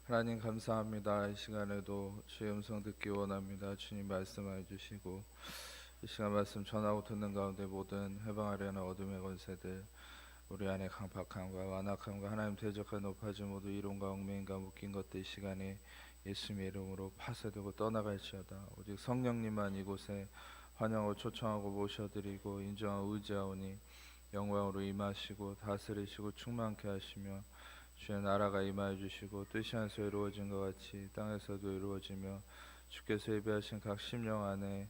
하나님 감사합니다. 이 시간에도 주의 음성 듣기 원합니다. 주님 말씀해 주시고 이 시간 말씀 전하고 듣는 가운데 모든 해방하려는 어둠의 권세들 우리 안에 강팍함과 완악함과 하나님 대적과 높아짐 모두 이론과 얽매임과 묶인 것들 이 시간에 예수님의 이름으로 파쇄되고 떠나갈지어다. 오직 성령님만 이곳에 환영하고 초청하고 모셔드리고 인정하고 의지하오니 영광으로 임하시고 다스리시고 충만케 하시며 주의 나라가 임하여 주시고 뜻이 하늘에서 이루어진 것 같이 땅에서도 이루어지며 주께서 예비하신 각 심령 안에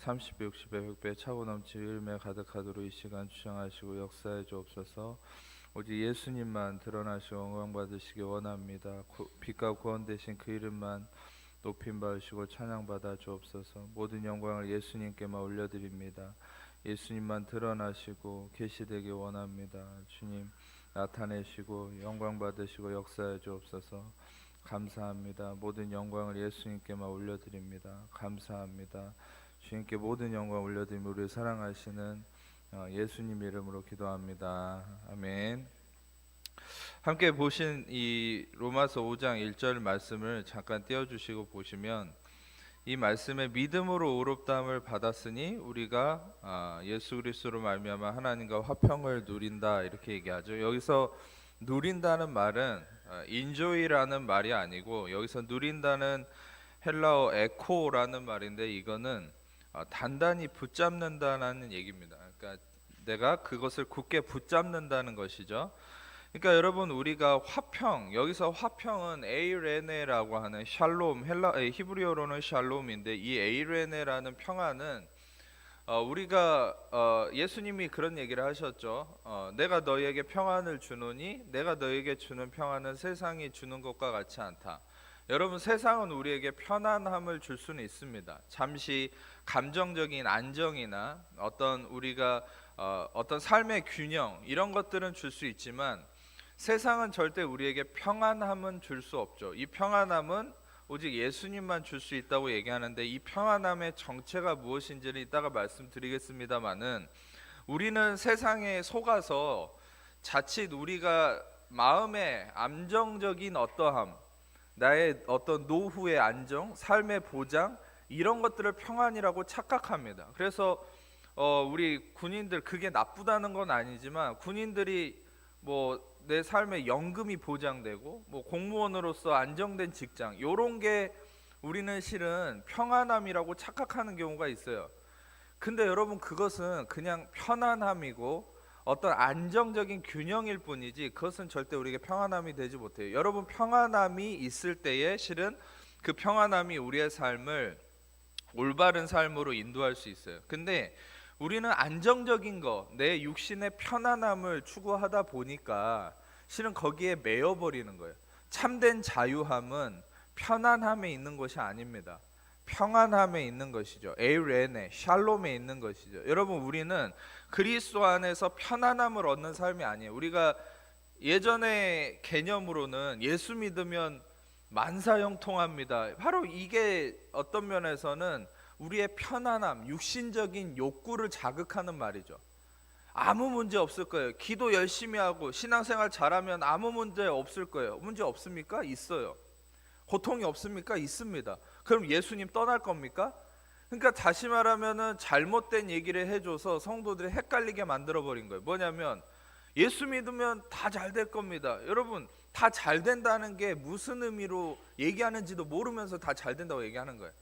30배, 60배, 100배 차고 넘칠 일매 가득하도록 이 시간 주장하시고 역사해 주옵소서. 오직 예수님만 드러나시고 영광 받으시기 원합니다. 빛과 구원 되신 그 이름만 높임 받으시고 찬양 받아 주옵소서. 모든 영광을 예수님께만 올려드립니다. 예수님만 드러나시고 계시되기 원합니다. 주님 나타내시고 영광 받으시고 역사해 주옵소서. 감사합니다. 모든 영광을 예수님께만 올려드립니다. 감사합니다. 주님께 모든 영광 올려드리며 우리를 사랑하시는 예수님 이름으로 기도합니다. 아멘. 함께 보신 이 로마서 5장 1절 말씀을 잠깐 띄워주시고 보시면 이 말씀에 믿음으로 의롭다함을 받았으니 우리가 예수 그리스도로 말미암아 하나님과 화평을 누린다 이렇게 얘기하죠. 여기서 누린다는 말은 enjoy라는 말이 아니고 여기서 누린다는 헬라어 에코라는 말인데 이거는 단단히 붙잡는다는 얘기입니다. 그러니까 내가 그것을 굳게 붙잡는다는 것이죠. 그러니까 여러분 우리가 화평, 여기서 화평은 에이레네라고 하는 샬롬, 히브리어로는 샬롬인데 이 에이레네라는 평화는 우리가 예수님이 그런 얘기를 하셨죠. 내가 너희에게 평안을 주노니 내가 너희에게 주는 평안은 세상이 주는 것과 같지 않다. 여러분 세상은 우리에게 편안함을 줄 수는 있습니다. 잠시 감정적인 안정이나 어떤 우리가 어떤 삶의 균형 이런 것들은 줄 수 있지만 세상은 절대 우리에게 평안함은 줄 수 없죠. 이 평안함은 오직 예수님만 줄 수 있다고 얘기하는데 이 평안함의 정체가 무엇인지는 이따가 말씀드리겠습니다만은 우리는 세상에 속아서 자칫 우리가 마음의 안정적인 어떠함, 나의 어떤 노후의 안정, 삶의 보장 이런 것들을 평안이라고 착각합니다. 그래서 우리 군인들 그게 나쁘다는 건 아니지만 군인들이 뭐 내 삶의 연금이 보장되고 뭐 공무원으로서 안정된 직장 요런 게 우리는 실은 평안함이라고 착각하는 경우가 있어요. 근데 여러분 그것은 그냥 편안함이고 어떤 안정적인 균형일 뿐이지 그것은 절대 우리에게 평안함이 되지 못해요. 여러분 평안함이 있을 때에 실은 그 평안함이 우리의 삶을 올바른 삶으로 인도할 수 있어요. 근데 우리는 안정적인 거, 내 육신의 편안함을 추구하다 보니까 실은 거기에 매여버리는 거예요. 참된 자유함은 편안함에 있는 것이 아닙니다. 평안함에 있는 것이죠. 에이레네, 샬롬에 있는 것이죠. 여러분 우리는 그리스도 안에서 편안함을 얻는 삶이 아니에요. 우리가 예전의 개념으로는 예수 믿으면 만사형통합니다. 바로 이게 어떤 면에서는 우리의 편안함, 육신적인 욕구를 자극하는 말이죠. 아무 문제 없을 거예요. 기도 열심히 하고 신앙생활 잘하면 아무 문제 없을 거예요. 문제 없습니까? 있어요. 고통이 없습니까? 있습니다. 그럼 예수님 떠날 겁니까? 그러니까 다시 말하면은 잘못된 얘기를 해줘서 성도들이 헷갈리게 만들어버린 거예요. 뭐냐면 예수 믿으면 다 잘 될 겁니다. 여러분 다 잘 된다는 게 무슨 의미로 얘기하는지도 모르면서 다 잘 된다고 얘기하는 거예요.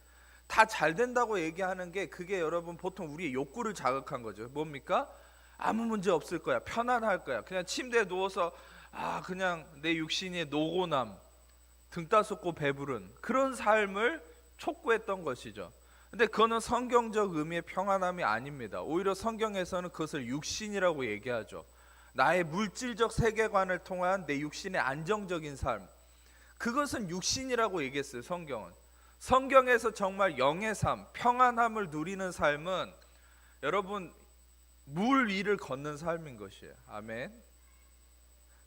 다 잘 된다고 얘기하는 게 그게 여러분 보통 우리의 욕구를 자극한 거죠. 뭡니까? 아무 문제 없을 거야. 편안할 거야. 그냥 침대에 누워서 그냥 내 육신의 노고남 등 따숩고 배부른 그런 삶을 촉구했던 것이죠. 근데 그거는 성경적 의미의 평안함이 아닙니다. 오히려 성경에서는 그것을 육신이라고 얘기하죠. 나의 물질적 세계관을 통한 내 육신의 안정적인 삶, 그것은 육신이라고 얘기했어요. 성경에서 정말 영의 삶, 평안함을 누리는 삶은 여러분 물 위를 걷는 삶인 것이에요. 아멘.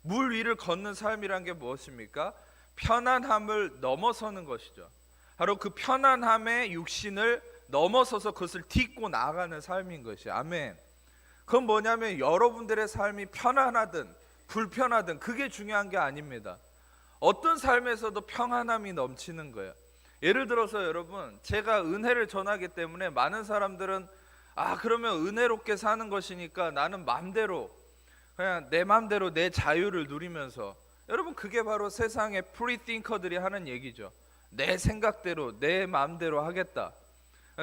물 위를 걷는 삶이란 게 무엇입니까? 편안함을 넘어서는 것이죠. 바로 그 편안함의 육신을 넘어서서 그것을 딛고 나아가는 삶인 것이에요. 아멘. 그건 뭐냐면 여러분들의 삶이 편안하든 불편하든 그게 중요한 게 아닙니다. 어떤 삶에서도 평안함이 넘치는 거예요. 예를 들어서 여러분, 제가 은혜를 전하기 때문에 많은 사람들은 그러면 은혜롭게 사는 것이니까 나는 마음대로 그냥 내 마음대로 내 자유를 누리면서, 여러분 그게 바로 세상의 프리띵커들이 하는 얘기죠. 내 생각대로 내 마음대로 하겠다.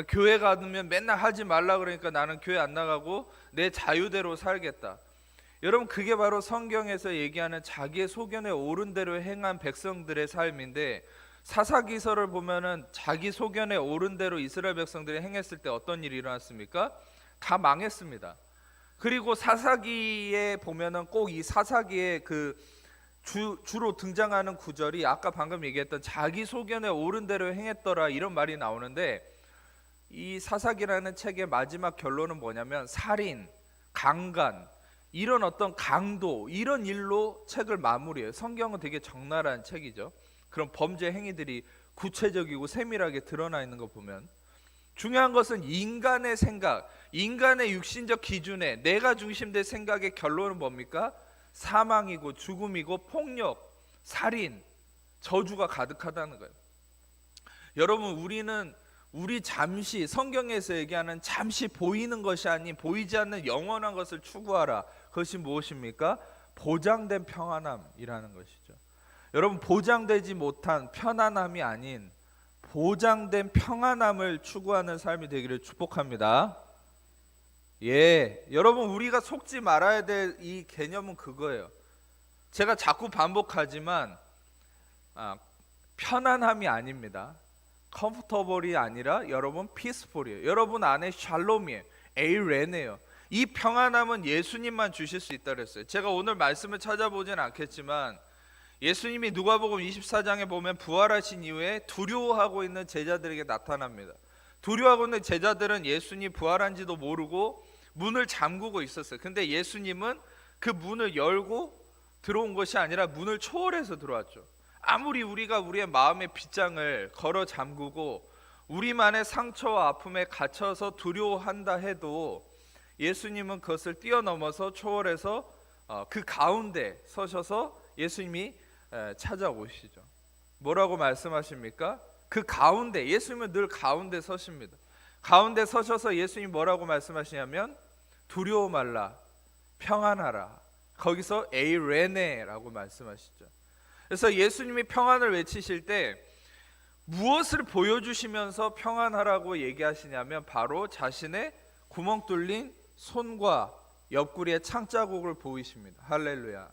교회 가면 맨날 하지 말라 그러니까 나는 교회 안 나가고 내 자유대로 살겠다. 여러분 그게 바로 성경에서 얘기하는 자기의 소견에 옳은 대로 행한 백성들의 삶인데, 사사기서를 보면은 자기 소견에 옳은 대로 이스라엘 백성들이 행했을 때 어떤 일이 일어났습니까? 다 망했습니다. 그리고 사사기에 보면은 꼭 이 사사기에 주로 등장하는 구절이 아까 방금 얘기했던 자기 소견에 옳은 대로 행했더라 이런 말이 나오는데, 이 사사기라는 책의 마지막 결론은 뭐냐면 살인, 강간, 이런 어떤 강도, 이런 일로 책을 마무리해요. 성경은 되게 적나라한 책이죠. 그런 범죄 행위들이 구체적이고 세밀하게 드러나 있는 거 보면, 중요한 것은 인간의 생각, 인간의 육신적 기준에 내가 중심된 생각의 결론은 뭡니까? 사망이고 죽음이고 폭력, 살인, 저주가 가득하다는 거예요. 여러분 우리 잠시, 성경에서 얘기하는 잠시 보이는 것이 아닌 보이지 않는 영원한 것을 추구하라. 그것이 무엇입니까? 보장된 평안함이라는 것이죠. 여러분 보장되지 못한 편안함이 아닌 보장된 평안함을 추구하는 삶이 되기를 축복합니다. 여러분 우리가 속지 말아야 될 이 개념은 그거예요. 제가 자꾸 반복하지만 편안함이 아닙니다. 컴포터블이 아니라 여러분 피스풀이에요. 여러분 안에 샬롬이에요. 에이레네요. 이 평안함은 예수님만 주실 수 있다 그랬어요. 제가 오늘 말씀을 찾아보진 않겠지만 예수님이 누가복음 24장에 보면 부활하신 이후에 두려워하고 있는 제자들에게 나타납니다. 두려워하고 있는 제자들은 예수님 부활한지도 모르고 문을 잠그고 있었어요. 근데 예수님은 그 문을 열고 들어온 것이 아니라 문을 초월해서 들어왔죠. 아무리 우리가 우리의 마음의 빗장을 걸어 잠그고 우리만의 상처와 아픔에 갇혀서 두려워한다 해도 예수님은 그것을 뛰어넘어서 초월해서 그 가운데 서셔서 예수님이 찾아오시죠. 뭐라고 말씀하십니까? 그 가운데, 예수님은 늘 가운데 서십니다. 가운데 서셔서 예수님이 뭐라고 말씀하시냐면 두려워 말라, 평안하라. 거기서 에이레네라고 말씀하시죠. 그래서 예수님이 평안을 외치실 때 무엇을 보여주시면서 평안하라고 얘기하시냐면 바로 자신의 구멍 뚫린 손과 옆구리의 창자국을 보이십니다. 할렐루야.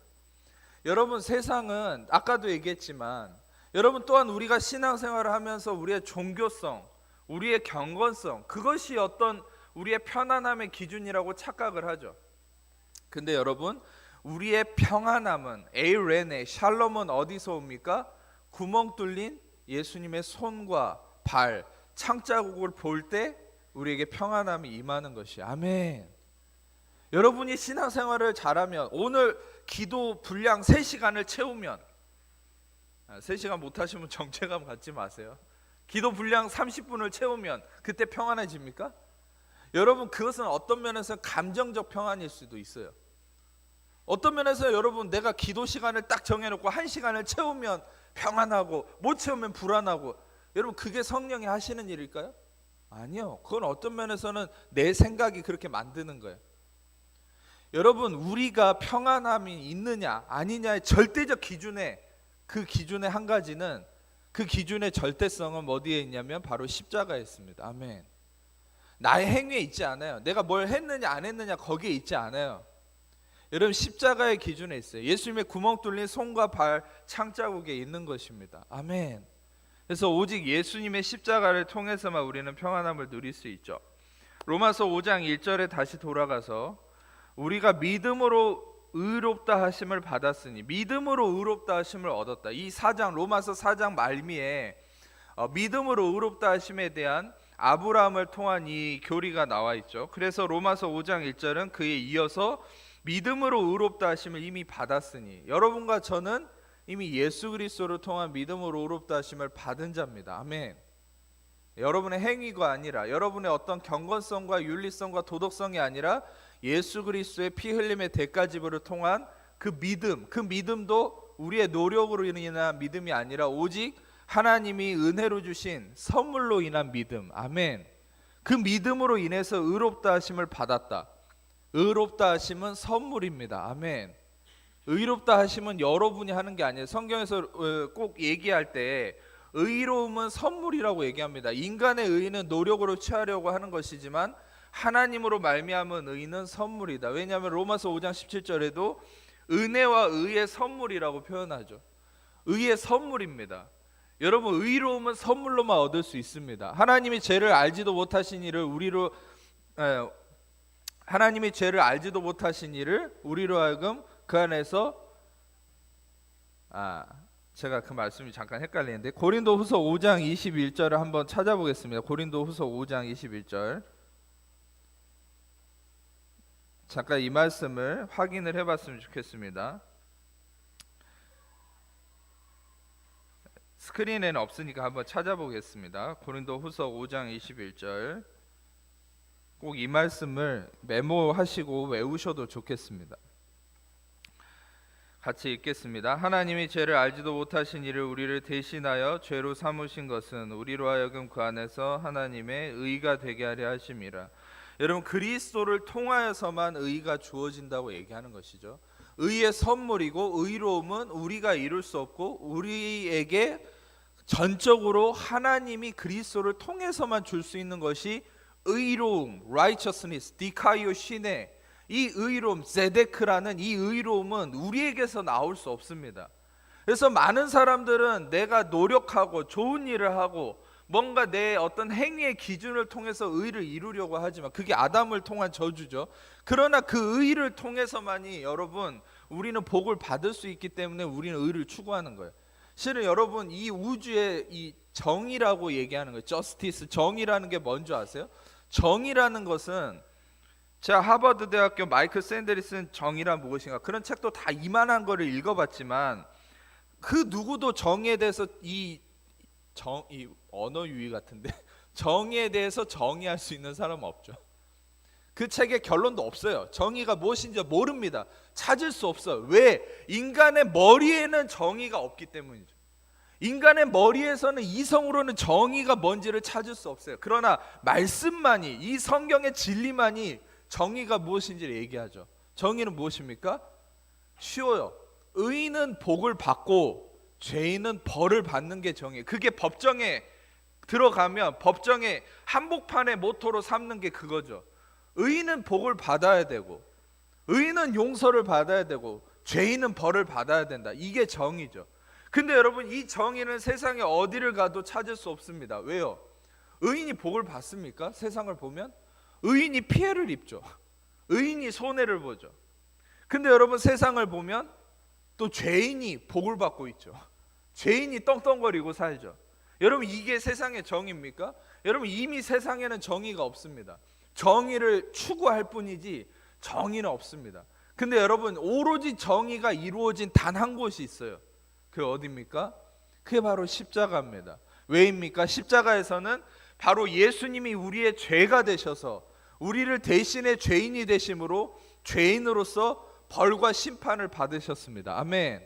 여러분 세상은 아까도 얘기했지만, 여러분 또한 우리가 신앙생활을 하면서 우리의 종교성, 우리의 경건성, 그것이 어떤 우리의 편안함의 기준이라고 착각을 하죠. 근데 여러분 우리의 평안함은, 에이레네, 샬롬은 어디서 옵니까? 구멍 뚫린 예수님의 손과 발, 창자국을 볼 때 우리에게 평안함이 임하는 것이. 아멘. 여러분이 신앙생활을 잘하면, 오늘 기도 분량 3시간을 채우면, 3시간 못하시면 정체감 갖지 마세요. 기도 분량 30분을 채우면 그때 평안해집니까? 여러분 그것은 어떤 면에서 감정적 평안일 수도 있어요. 어떤 면에서 여러분 내가 기도 시간을 딱 정해놓고 1시간을 채우면 평안하고 못 채우면 불안하고, 여러분 그게 성령이 하시는 일일까요? 아니요. 그건 어떤 면에서는 내 생각이 그렇게 만드는 거예요. 여러분 우리가 평안함이 있느냐 아니냐의 절대적 기준에, 그 기준의 한 가지는, 그 기준의 절대성은 어디에 있냐면 바로 십자가에 있습니다. 아멘. 나의 행위에 있지 않아요. 내가 뭘 했느냐 안 했느냐 거기에 있지 않아요. 여러분 십자가의 기준에 있어요. 예수님의 구멍 뚫린 손과 발 창자국에 있는 것입니다. 아멘. 그래서 오직 예수님의 십자가를 통해서만 우리는 평안함을 누릴 수 있죠. 로마서 5장 1절에 다시 돌아가서 우리가 믿음으로 의롭다 하심을 받았으니, 믿음으로 의롭다 하심을 얻었다. 이 4장, 로마서 4장 말미에 믿음으로 의롭다 하심에 대한 아브라함을 통한 이 교리가 나와 있죠. 그래서 로마서 5장 1절은 그에 이어서 믿음으로 의롭다 하심을 이미 받았으니, 여러분과 저는 이미 예수 그리스도를 통한 믿음으로 의롭다 하심을 받은 자입니다. 아멘. 여러분의 행위가 아니라, 여러분의 어떤 경건성과 윤리성과 도덕성이 아니라 예수 그리스도의 피 흘림의 대가지불을 통한 그 믿음, 그 믿음도 우리의 노력으로 인한 믿음이 아니라 오직 하나님이 은혜로 주신 선물로 인한 믿음. 아멘. 그 믿음으로 인해서 의롭다 하심을 받았다. 의롭다 하심은 선물입니다. 아멘. 의롭다 하심은 여러분이 하는 게 아니에요. 성경에서 꼭 얘기할 때 의로움은 선물이라고 얘기합니다. 인간의 의는 노력으로 취하려고 하는 것이지만 하나님으로 말미암은 의는 선물이다. 왜냐하면 로마서 5장 17절에도 은혜와 의의 선물이라고 표현하죠. 의의 선물입니다. 여러분, 의로움은 선물로만 얻을 수 있습니다. 하나님이 죄를 알지도 못하신 이를 우리로 하여금 그 안에서 제가 그 말씀이 잠깐 헷갈리는데 고린도후서 5장 21절을 한번 찾아보겠습니다. 고린도후서 5장 21절. 잠깐 이 말씀을 확인을 해봤으면 좋겠습니다. 스크린에는 없으니까 한번 찾아보겠습니다. 고린도후서 5장 21절. 꼭 이 말씀을 메모하시고 외우셔도 좋겠습니다. 같이 읽겠습니다. 하나님이 죄를 알지도 못하신 이를 우리를 대신하여 죄로 삼으신 것은 우리로 하여금 그 안에서 하나님의 의가 되게 하려 하심이라. 여러분, 그리스도를 통하여서만 의가 주어진다고 얘기하는 것이죠. 의의 선물이고 의로움은 우리가 이룰 수 없고 우리에게 전적으로 하나님이 그리스도를 통해서만 줄 수 있는 것이 의로움, righteousness, 디카이오 시네. 이 의로움, 제데크라는 이 의로움은 우리에게서 나올 수 없습니다. 그래서 많은 사람들은 내가 노력하고 좋은 일을 하고 뭔가 내 어떤 행위의 기준을 통해서 의를 이루려고 하지만 그게 아담을 통한 저주죠. 그러나 그 의를 통해서만이 여러분 우리는 복을 받을 수 있기 때문에 우리는 의를 추구하는 거예요. 실은 여러분 이 우주의 이 정의라고 얘기하는 거예요. justice, 정의라는 게 뭔지 아세요? 정의라는 것은 제가 하버드 대학교 마이클 샌델이 쓴 정의란 무엇인가 그런 책도 다 이만한 거를 읽어봤지만 그 누구도 정의에 대해서 이 언어 유희 같은데 정의에 대해서 정의할 수 있는 사람은 없죠. 그 책의 결론도 없어요. 정의가 무엇인지 모릅니다. 찾을 수 없어요. 왜? 인간의 머리에는 정의가 없기 때문이죠. 인간의 머리에서는 이성으로는 정의가 뭔지를 찾을 수 없어요. 그러나 말씀만이, 이 성경의 진리만이 정의가 무엇인지를 얘기하죠. 정의는 무엇입니까? 쉬워요. 의인은 복을 받고 죄인은 벌을 받는 게 정의예요. 그게 법정에 들어가면 법정의 한복판의 모토로 삼는 게 그거죠. 의인은 복을 받아야 되고 의인은 용서를 받아야 되고 죄인은 벌을 받아야 된다. 이게 정의죠. 근데 여러분 이 정의는 세상에 어디를 가도 찾을 수 없습니다. 왜요? 의인이 복을 받습니까? 세상을 보면 의인이 피해를 입죠. 의인이 손해를 보죠. 근데 여러분 세상을 보면 또 죄인이 복을 받고 있죠. 죄인이 떵떵거리고 살죠. 여러분 이게 세상의 정의입니까? 여러분 이미 세상에는 정의가 없습니다. 정의를 추구할 뿐이지 정의는 없습니다. 근데 여러분 오로지 정의가 이루어진 단 한 곳이 있어요. 그게 어디입니까? 그게 바로 십자가입니다. 왜입니까? 십자가에서는 바로 예수님이 우리의 죄가 되셔서 우리를 대신해 죄인이 되심으로 죄인으로서 벌과 심판을 받으셨습니다. 아멘.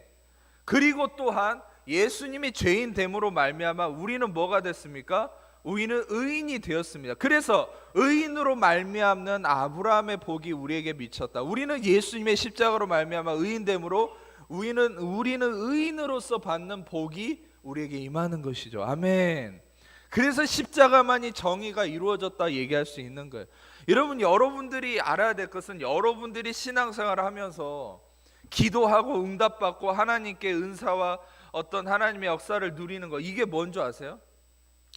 그리고 또한 예수님이 죄인 됨으로 말미암아 우리는 뭐가 됐습니까? 우리는 의인이 되었습니다. 그래서 의인으로 말미암는 아브라함의 복이 우리에게 미쳤다. 우리는 예수님의 십자가로 말미암아 의인됨으로 우리는 의인으로서 받는 복이 우리에게 임하는 것이죠. 아멘. 그래서 십자가만이 정의가 이루어졌다 얘기할 수 있는 거예요. 여러분들이 알아야 될 것은 여러분들이 신앙생활을 하면서 기도하고 응답받고 하나님께 은사와 어떤 하나님의 역사를 누리는 거, 이게 뭔지 아세요?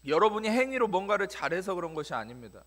여러분이 행위로 뭔가를 잘해서 그런 것이 아닙니다.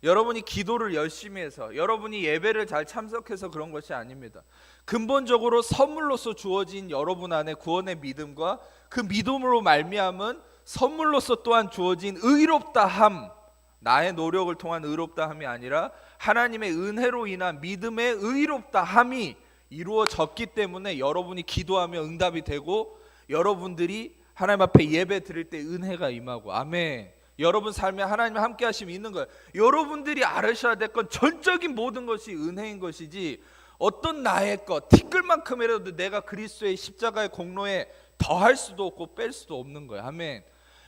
여러분이 기도를 열심히 해서, 여러분이 예배를 잘 참석해서 그런 것이 아닙니다. 근본적으로 선물로서 주어진 여러분 안에 구원의 믿음과 그 믿음으로 말미암은 선물로서 또한 주어진 의롭다함, 나의 노력을 통한 의롭다함이 아니라 하나님의 은혜로 인한 믿음의 의롭다함이 이루어졌기 때문에 여러분이 기도하며 응답이 되고 여러분들이 하나님 앞에 예배 드릴 때 은혜가 임하고, 아멘. 여러분 삶에 하나님이 함께 하심이 있는 거예요. 여러분들이 알으셔야 될 건 전적인 모든 것이 은혜인 것이지 어떤 나의 것 티끌만큼이라도 내가 그리스도의 십자가의 공로에 더할 수도 없고 뺄 수도 없는 거예요. 아멘.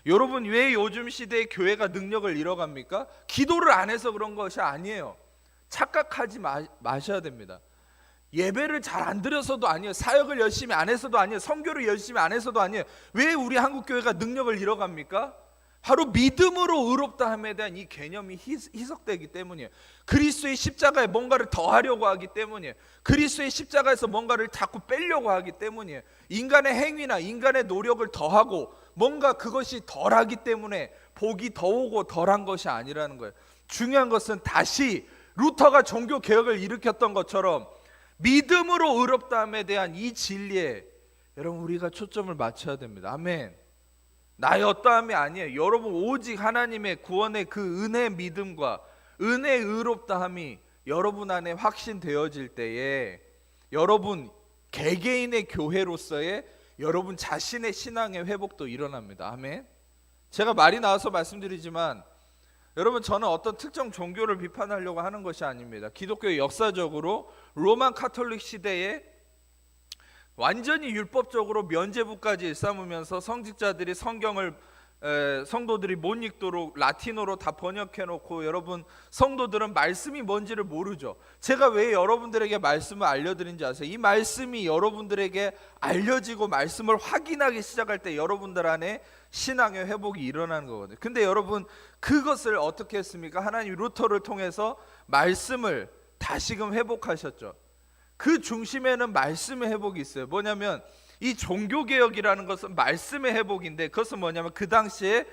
여러분, 왜 요즘 시대에 교회가 능력을 잃어갑니까? 기도를 안 해서 그런 것이 아니에요. 착각하지 마셔야 됩니다. 예배를 잘 안 드려서도 아니에요. 사역을 열심히 안 해서도 아니에요. 선교를 열심히 안 해서도 아니에요. 왜 우리 한국교회가 능력을 잃어갑니까? 바로 믿음으로 의롭다 함에 대한 이 개념이 희석되기 때문이에요. 그리스도의 십자가에 뭔가를 더하려고 하기 때문이에요. 그리스도의 십자가에서 뭔가를 자꾸 빼려고 하기 때문이에요. 인간의 행위나 인간의 노력을 더하고 뭔가 그것이 덜하기 때문에 복이 더 오고 덜한 것이 아니라는 거예요. 중요한 것은 다시 루터가 종교 개혁을 일으켰던 것처럼 믿음으로 의롭다함에 대한 이 진리에 여러분 우리가 초점을 맞춰야 됩니다. 아멘. 나의 어떠함이 아니에요. 여러분 오직 하나님의 구원의 그 은혜의 믿음과 은혜의 의롭다함이 여러분 안에 확신되어질 때에 여러분 개개인의 교회로서의 여러분 자신의 신앙의 회복도 일어납니다. 아멘. 제가 말이 나와서 말씀드리지만 여러분, 저는 어떤 특정 종교를 비판하려고 하는 것이 아닙니다. 기독교의 역사적으로 로만 카톨릭 시대에 완전히 율법적으로 면죄부까지 일삼으면서 성직자들이 성도들이 못 읽도록 라틴어로 다 번역해 놓고 여러분 성도들은 말씀이 뭔지를 모르죠. 제가 왜 여러분들에게 말씀을 알려드린지 아세요? 이 말씀이 여러분들에게 알려지고 말씀을 확인하기 시작할 때 여러분들 안에 신앙의 회복이 일어나는 거거든요. 근데 여러분 그것을 어떻게 했습니까? 하나님 루터를 통해서 말씀을 다시금 회복하셨죠. 그 중심에는 말씀의 회복이 있어요. 뭐냐면 이 종교개혁이라는 것은 말씀의 회복인데 그것은 뭐냐면 그 당시에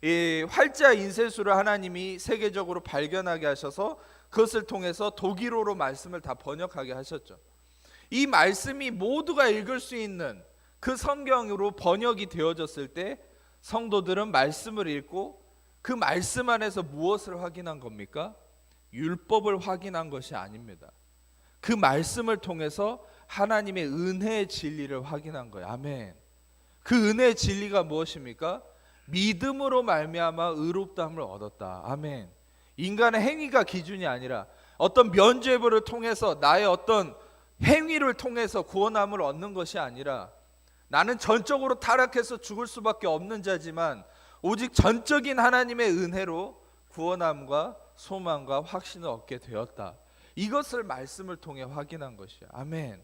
이 활자 인쇄술을 하나님이 세계적으로 발견하게 하셔서 그것을 통해서 독일어로 말씀을 다 번역하게 하셨죠. 이 말씀이 모두가 읽을 수 있는 그 성경으로 번역이 되어졌을 때 성도들은 말씀을 읽고 그 말씀 안에서 무엇을 확인한 겁니까? 율법을 확인한 것이 아닙니다. 그 말씀을 통해서 하나님의 은혜의 진리를 확인한 거예요. 아멘. 그 은혜의 진리가 무엇입니까? 믿음으로 말미암아 의롭다함을 얻었다. 아멘. 인간의 행위가 기준이 아니라 어떤 면죄부를 통해서 나의 어떤 행위를 통해서 구원함을 얻는 것이 아니라 나는 전적으로 타락해서 죽을 수밖에 없는 자지만 오직 전적인 하나님의 은혜로 구원함과 소망과 확신을 얻게 되었다. 이것을 말씀을 통해 확인한 것이야. 아멘.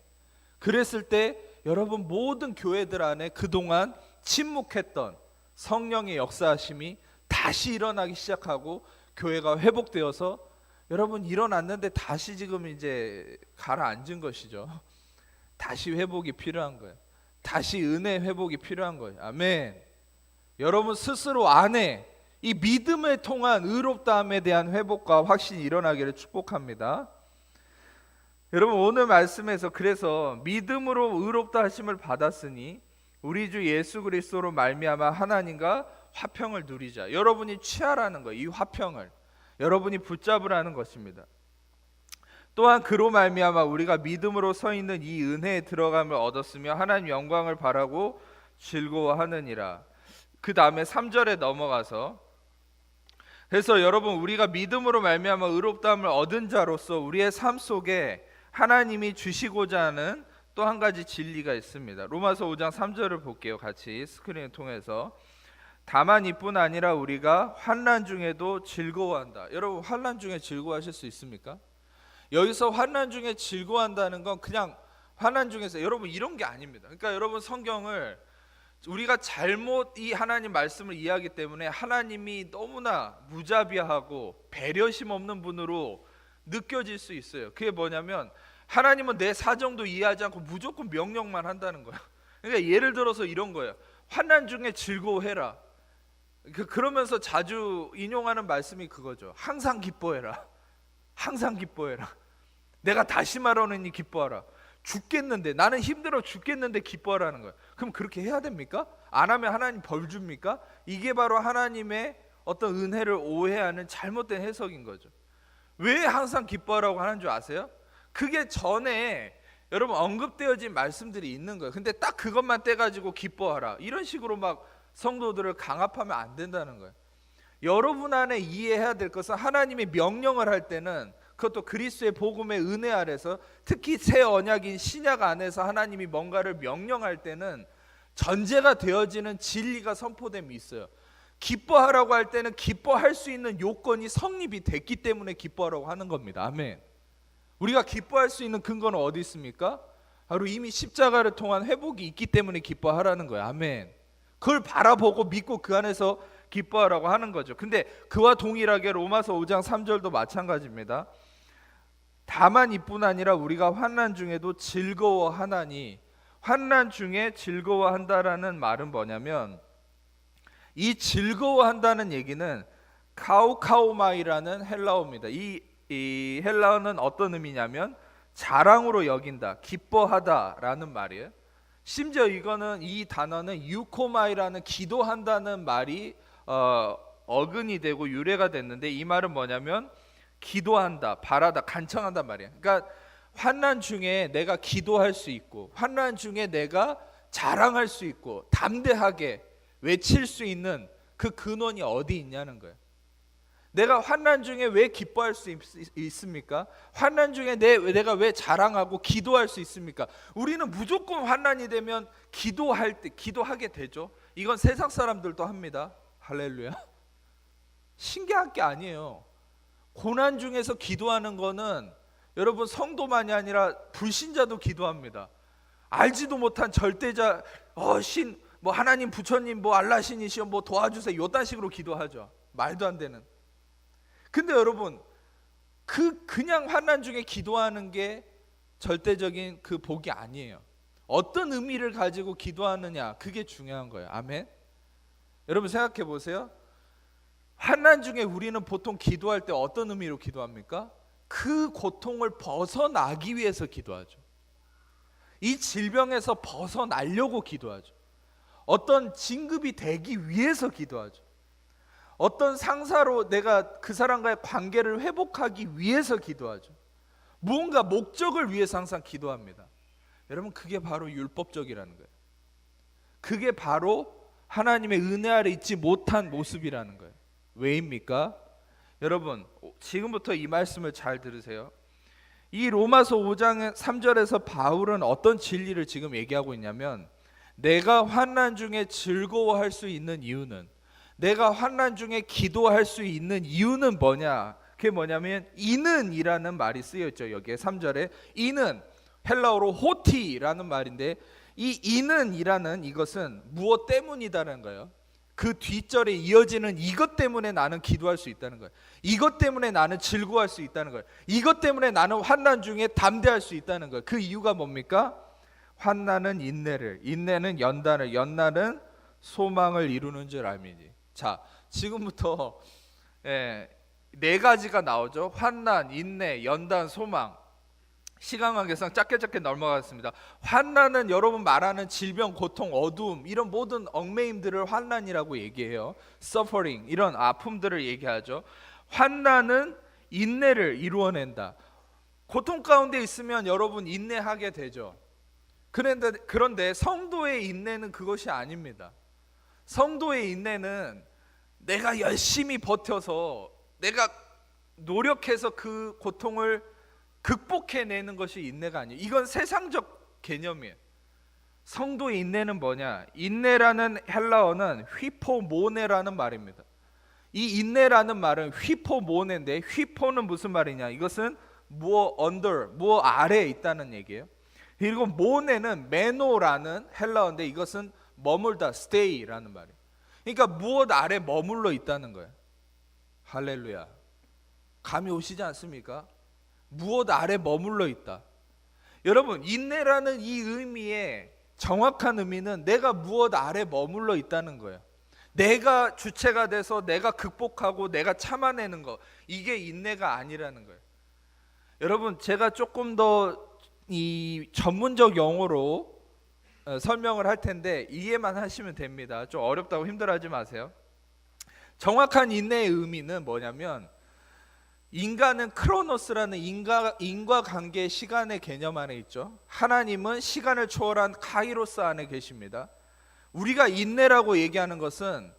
그랬을 때 여러분 모든 교회들 안에 그동안 침묵했던 성령의 역사하심이 다시 일어나기 시작하고 교회가 회복되어서 여러분 일어났는데 다시 지금 이제 가라앉은 것이죠. 다시 회복이 필요한 거예요. 다시 은혜 회복이 필요한 거예요. 아멘. 여러분 스스로 안에 이 믿음을 통한 의롭다함에 대한 회복과 확신이 일어나기를 축복합니다. 여러분 오늘 말씀에서 그래서 믿음으로 의롭다 하심을 받았으니 우리 주 예수 그리스도로 말미암아 하나님과 화평을 누리자. 여러분이 취하라는 거예요. 이 화평을 여러분이 붙잡으라는 것입니다. 또한 그로 말미암아 우리가 믿음으로 서 있는 이 은혜에 들어감을 얻었으며 하나님 영광을 바라고 즐거워하느니라. 그 다음에 3절에 넘어가서 그래서 여러분 우리가 믿음으로 말미암아 의롭다함을 얻은 자로서 우리의 삶 속에 하나님이 주시고자 하는 또 한 가지 진리가 있습니다. 로마서 5장 3절을 볼게요. 같이 스크린을 통해서. 다만 이뿐 아니라 우리가 환난 중에도 즐거워한다. 여러분 환난 중에 즐거워하실 수 있습니까? 여기서 환난 중에 즐거워한다는 건 그냥 환난 중에서 여러분 이런 게 아닙니다. 그러니까 여러분 성경을 우리가 잘못 이 하나님 말씀을 이해하기 때문에 하나님이 너무나 무자비하고 배려심 없는 분으로 느껴질 수 있어요. 그게 뭐냐면 하나님은 내 사정도 이해하지 않고 무조건 명령만 한다는 거예요. 그러니까 예를 들어서 이런 거예요. 환난 중에 즐거워해라. 그러면서 자주 인용하는 말씀이 그거죠. 항상 기뻐해라. 항상 기뻐해라. 내가 다시 말하노니 기뻐하라. 죽겠는데 나는 힘들어 죽겠는데 기뻐하라는 거예요. 그럼 그렇게 해야 됩니까? 안 하면 하나님 벌 줍니까? 이게 바로 하나님의 어떤 은혜를 오해하는 잘못된 해석인 거죠. 왜 항상 기뻐하라고 하는 줄 아세요? 그게 전에 여러분 언급되어진 말씀들이 있는 거예요. 근데 딱 그것만 떼가지고 기뻐하라 이런 식으로 막 성도들을 강압하면 안 된다는 거예요. 여러분 안에 이해해야 될 것은 하나님이 명령을 할 때는 그것도 그리스도의 복음의 은혜 아래서, 특히 새 언약인 신약 안에서 하나님이 뭔가를 명령할 때는 전제가 되어지는 진리가 선포됨이 있어요. 기뻐하라고 할 때는 기뻐할 수 있는 요건이 성립이 됐기 때문에 기뻐하라고 하는 겁니다. 아멘. 우리가 기뻐할 수 있는 근거는 어디 있습니까? 바로 이미 십자가를 통한 회복이 있기 때문에 기뻐하라는 거예요. 아멘. 그걸 바라보고 믿고 그 안에서 기뻐하라고 하는 거죠. 근데 그와 동일하게 로마서 5장 3절도 마찬가지입니다. 다만 이뿐 아니라 우리가 환난 중에도 즐거워하나니, 환난 중에 즐거워한다라는 말은 뭐냐면, 이 즐거워한다는 얘기는 카우카우마이라는 헬라어입니다. 이 헬라어는 어떤 의미냐면 자랑으로 여긴다, 기뻐하다라는 말이에요. 심지어 이 단어는 유코마이라는 기도한다는 말이 어근이 되고 유래가 됐는데, 이 말은 뭐냐면 기도한다, 바라다, 간청한단 말이에요. 그러니까 환난 중에 내가 기도할 수 있고, 환난 중에 내가 자랑할 수 있고, 담대하게 외칠 수 있는 그 근원이 어디 있냐는 거예요. 내가 환난 중에 왜 기뻐할 수 있습니까? 환난 중에 내가 왜 자랑하고 기도할 수 있습니까? 우리는 무조건 환난이 되면 기도하게 되죠. 이건 세상 사람들도 합니다. 할렐루야. 신기한 게 아니에요. 고난 중에서 기도하는 거는 여러분 성도만이 아니라 불신자도 기도합니다. 알지도 못한 절대자, 신, 하나님, 부처님, 알라신이시여 도와주세요, 요딴 식으로 기도하죠. 말도 안 되는. 근데 여러분, 그냥 환난 중에 기도하는 게 절대적인 그 복이 아니에요. 어떤 의미를 가지고 기도하느냐, 그게 중요한 거예요. 아멘. 여러분 생각해 보세요. 환난 중에 우리는 보통 기도할 때 어떤 의미로 기도합니까? 그 고통을 벗어나기 위해서 기도하죠. 이 질병에서 벗어나려고 기도하죠. 어떤 진급이 되기 위해서 기도하죠. 어떤 상사로 내가 그 사람과의 관계를 회복하기 위해서 기도하죠. 무언가 목적을 위해서 항상 기도합니다. 여러분, 그게 바로 율법적이라는 거예요. 그게 바로 하나님의 은혜 아래 있지 못한 모습이라는 거예요. 왜입니까? 여러분, 지금부터 이 말씀을 잘 들으세요. 이 로마서 5장 3절에서 바울은 어떤 진리를 지금 얘기하고 있냐면, 내가 환난 중에 즐거워할 수 있는 이유는, 내가 환난 중에 기도할 수 있는 이유는 뭐냐? 그게 뭐냐면 이는이라는 말이 쓰여 있죠. 여기에 3절에 이는, 헬라어로 호티라는 말인데, 이 이는이라는 이것은 무엇 때문이다라는 거예요. 그 뒷절에 이어지는 이것 때문에 나는 기도할 수 있다는 거예요. 이것 때문에 나는 즐거워할 수 있다는 거예요. 이것 때문에 나는 환난 중에 담대할 수 있다는 거예요. 그 이유가 뭡니까? 환난은 인내를, 인내는 연단을, 연단은 소망을 이루는 줄 알미니. 자, 지금부터 네 가지가 나오죠. 환난, 인내, 연단, 소망. 시간 관계상 짧게 넘어가겠습니다. 환난은 여러분 말하는 질병, 고통, 어두움, 이런 모든 얽매임들을 환난이라고 얘기해요. suffering, 이런 아픔들을 얘기하죠. 환난은 인내를 이루어낸다. 고통 가운데 있으면 여러분 인내하게 되죠. 그런데 성도의 인내는 그것이 아닙니다. 성도의 인내는 내가 열심히 버텨서, 내가 노력해서 그 고통을 극복해내는 것이 인내가 아니에요. 이건 세상적 개념이에요. 성도의 인내는 뭐냐? 인내라는 헬라어는 휘포모네라는 말입니다. 이 인내라는 말은 휘포모네인데, 휘포는 무슨 말이냐? 이것은 무엇 under, 무엇 아래에 있다는 얘기예요. 그리고 모네는 메노라는 헬라어인데, 이것은 머물다, stay라는 말이에요. 그러니까 무엇 아래 머물러 있다는 거예요. 할렐루야. 감이 오시지 않습니까? 무엇 아래 머물러 있다. 여러분, 인내라는 이 의미의 정확한 의미는 내가 무엇 아래 머물러 있다는 거예요. 내가 주체가 돼서 내가 극복하고 내가 참아내는 거, 이게 인내가 아니라는 거예요. 여러분, 제가 조금 더 이 전문적 용어로 설명을 할 텐데 이해만 하시면 됩니다. 좀 어렵다고 힘들어하지 마세요. 정확한 인내의 의미는 뭐냐면, 인간은 크로노스라는 인과관계 시간의 개념 안에 있죠. 하나님은 시간을 초월한 카이로스 안에 계십니다. 우리가 인내라고 얘기하는 것은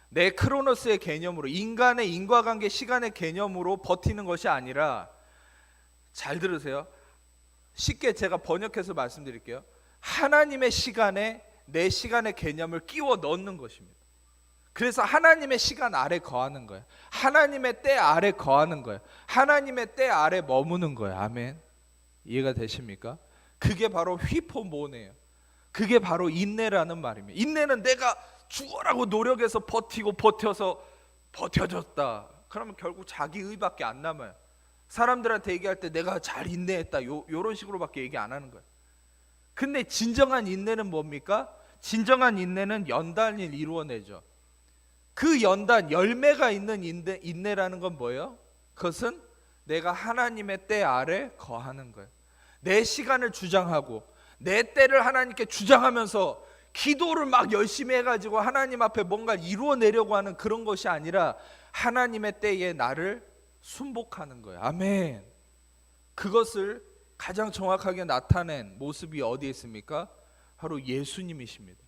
내 크로노스의 개념으로, 인간의 인과관계 시간의 개념으로 버티는 것이 아니라 잘 들으세요. 쉽게 제가 번역해서 말씀드릴게요. 하나님의 시간에 내 시간의 개념을 끼워 넣는 것입니다. 그래서 하나님의 시간 아래 거하는 거예요. 하나님의 때 아래 거하는 거예요. 하나님의 때 아래 머무는 거예요. 아멘. 이해가 되십니까? 그게 바로 휘포모네요. 그게 바로 인내라는 말입니다. 인내는 내가 죽어라고 노력해서 버티고 버텨서 버텨졌다. 그러면 결국 자기 의밖에 안 남아요. 사람들한테 얘기할 때 내가 잘 인내했다. 요런 식으로밖에 얘기 안 하는 거예요. 근데 진정한 인내는 뭡니까? 진정한 인내는 연단을 이루어내죠. 그 연단, 열매가 있는 인내라는 건 뭐예요? 그것은 내가 하나님의 때 아래 거하는 거예요. 내 시간을 주장하고 내 때를 하나님께 주장하면서 기도를 막 열심히 해가지고 하나님 앞에 뭔가 이루어내려고 하는 그런 것이 아니라 하나님의 때에 나를 순복하는 거예요. 아멘. 그것을 가장 정확하게 나타낸 모습이 어디에 있습니까? 바로 예수님이십니다.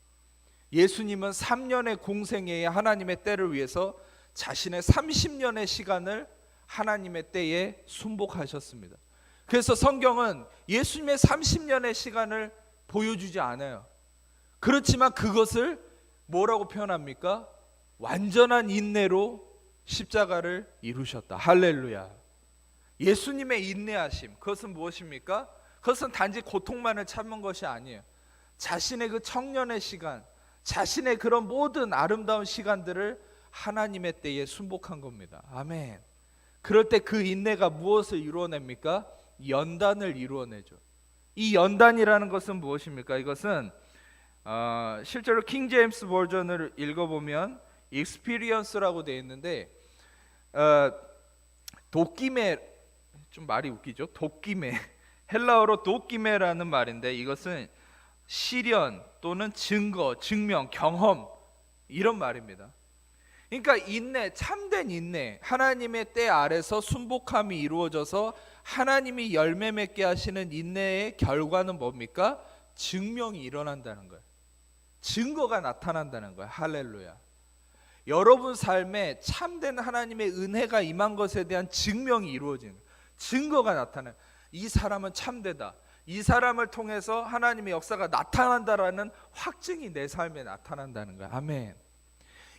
예수님은 3년의 공생애에 하나님의 때를 위해서 자신의 30년의 시간을 하나님의 때에 순복하셨습니다. 그래서 성경은 예수님의 30년의 시간을 보여주지 않아요. 그렇지만 그것을 뭐라고 표현합니까? 완전한 인내로 십자가를 이루셨다. 할렐루야. 예수님의 인내하심, 그것은 무엇입니까? 그것은 단지 고통만을 참은 것이 아니에요. 자신의 그 청년의 시간, 자신의 그런 모든 아름다운 시간들을 하나님의 때에 순복한 겁니다. 아멘. 그럴 때 그 인내가 무엇을 이루어냅니까? 연단을 이루어내죠. 이 연단이라는 것은 무엇입니까? 이것은 실제로 킹 제임스 버전을 읽어보면 experience라고 되어 있는데 도끼메, 좀 말이 웃기죠? 도끼메, 헬라어로 도끼메라는 말인데 이것은 시련 또는 증거, 증명, 경험 이런 말입니다. 그러니까 인내, 참된 인내, 하나님의 때 아래서 순복함이 이루어져서 하나님이 열매 맺게 하시는 인내의 결과는 뭡니까? 증명이 일어난다는 거예요. 증거가 나타난다는 거예요. 할렐루야. 여러분 삶에 참된 하나님의 은혜가 임한 것에 대한 증명이 이루어지는 거예요. 증거가 나타나요. 이 사람은 참되다. 이 사람을 통해서 하나님의 역사가 나타난다라는 확증이 내 삶에 나타난다는 거예요. 아멘.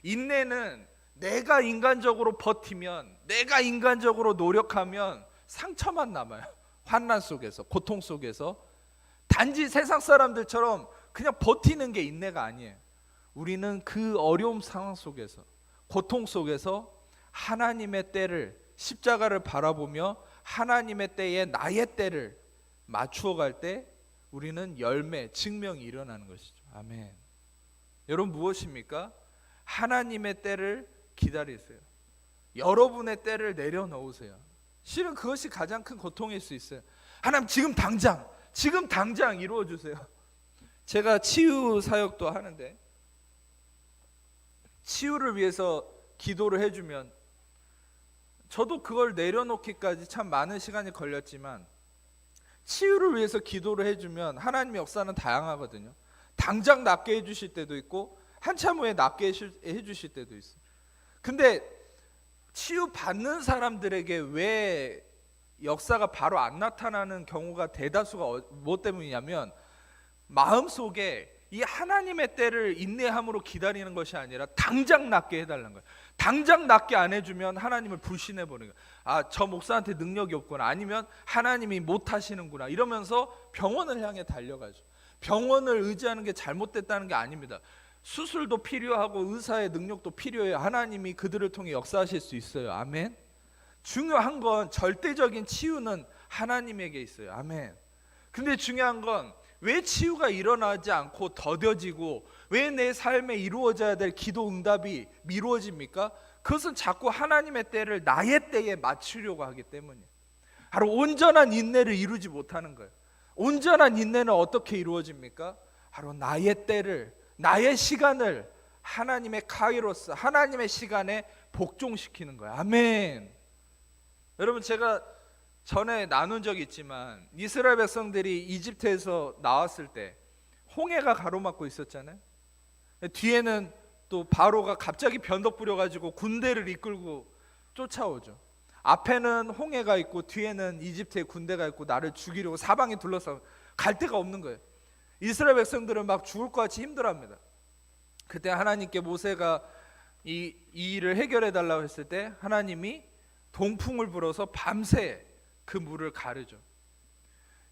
인내는 내가 인간적으로 버티면, 내가 인간적으로 노력하면 상처만 남아요. 환난 속에서, 고통 속에서. 단지 세상 사람들처럼 그냥 버티는 게 인내가 아니에요. 우리는 그 어려움 상황 속에서, 고통 속에서 하나님의 때를, 십자가를 바라보며 하나님의 때에 나의 때를 맞추어 갈 때 우리는 열매, 증명이 일어나는 것이죠. 아멘. 여러분 무엇입니까? 하나님의 때를 기다리세요. 여러분의 때를 내려놓으세요. 실은 그것이 가장 큰 고통일 수 있어요. 하나님 지금 당장 이루어 주세요. 제가 치유 사역도 하는데 치유를 위해서 기도를 해주면 저도 그걸 내려놓기까지 참 많은 시간이 걸렸지만 치유를 위해서 기도를 해주면 하나님의 역사는 다양하거든요. 당장 낫게 해주실 때도 있고 한참 후에 낫게 해주실 때도 있어요. 근데 치유받는 사람들에게 왜 역사가 바로 안 나타나는 경우가 대다수가 뭐 때문이냐면 마음속에 이 하나님의 때를 인내함으로 기다리는 것이 아니라 당장 낫게 해달라는 거예요. 당장 낫게 안 해주면 하나님을 불신해버리는 거예요. 아, 저 목사한테 능력이 없구나, 아니면 하나님이 못하시는구나 이러면서 병원을 향해 달려가죠. 병원을 의지하는 게 잘못됐다는 게 아닙니다. 수술도 필요하고 의사의 능력도 필요해요. 하나님이 그들을 통해 역사하실 수 있어요. 아멘. 중요한 건 절대적인 치유는 하나님에게 있어요. 아멘. 근데 중요한 건 왜 치유가 일어나지 않고 더뎌지고 왜 내 삶에 이루어져야 될 기도 응답이 미루어집니까? 그것은 자꾸 하나님의 때를 나의 때에 맞추려고 하기 때문이에요. 바로 온전한 인내를 이루지 못하는 거예요. 온전한 인내는 어떻게 이루어집니까? 바로 나의 때를, 나의 시간을 하나님의 카이로스, 하나님의 시간에 복종시키는 거예요. 아멘. 여러분 제가 전에 나눈 적이 있지만 이스라엘 백성들이 이집트에서 나왔을 때 홍해가 가로막고 있었잖아요. 뒤에는 또 바로가 갑자기 변덕 부려가지고 군대를 이끌고 쫓아오죠. 앞에는 홍해가 있고 뒤에는 이집트의 군대가 있고 나를 죽이려고 사방에 둘러싸고 갈 데가 없는 거예요. 이스라엘 백성들은 막 죽을 것 같이 힘들어합니다. 그때 하나님께 모세가 이 일을 해결해 달라고 했을 때 하나님이 동풍을 불어서 밤새 그 물을 가르죠.